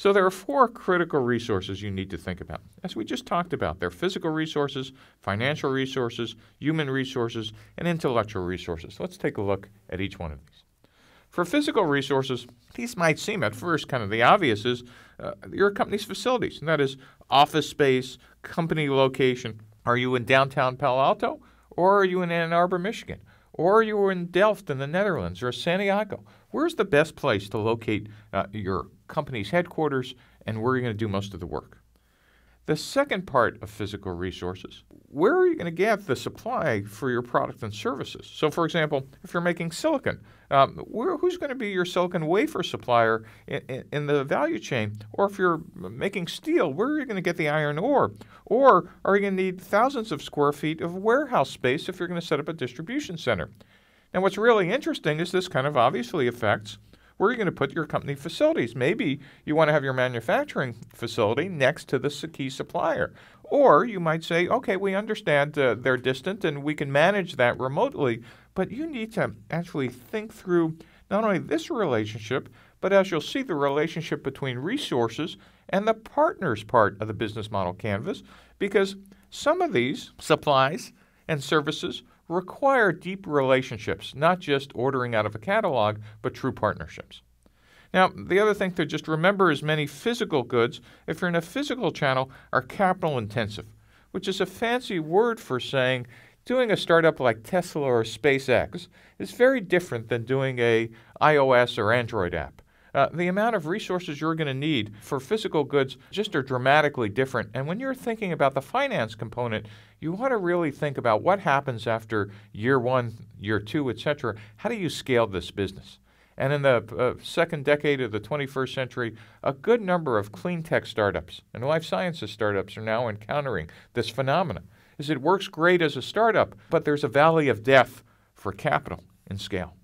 So there are four critical resources you need to think about. As we just talked about, they're physical resources, financial resources, human resources, and intellectual resources. Let's take a look at each one of these. For physical resources, these might seem at first kind of the obvious is your company's facilities, and that is office space, company location. Are you in downtown Palo Alto, or are you in Ann Arbor, Michigan? Or are you in Delft in the Netherlands or Santiago? Where's the best place to locate your company's headquarters and where you're going to do most of the work? The second part of physical resources, where are you going to get the supply for your product and services? So, for example, if you're making silicon, who's going to be your silicon wafer supplier in the value chain? Or if you're making steel, where are you going to get the iron ore? Or are you going to need thousands of square feet of warehouse space if you're going to set up a distribution center? Now, what's really interesting is this kind of obviously affects where are you going to put your company facilities? Maybe you want to have your manufacturing facility next to the key supplier. Or you might say, okay, we understand they're distant and we can manage that remotely, but you need to actually think through not only this relationship, but as you'll see, the relationship between resources and the partners part of the business model canvas, because some of these supplies and services require deep relationships, not just ordering out of a catalog, but true partnerships. Now, the other thing to just remember is many physical goods, if you're in a physical channel, are capital intensive, which is a fancy word for saying doing a startup like Tesla or SpaceX is very different than doing a iOS or Android app. The amount of resources you're going to need for physical goods just are dramatically different. And when you're thinking about the finance component, you want to really think about what happens after year one, year two, etc. How do you scale this business? And in the second decade of the 21st century, a good number of clean tech startups and life sciences startups are now encountering this phenomenon. It works great as a startup, but there's a valley of death for capital and scale.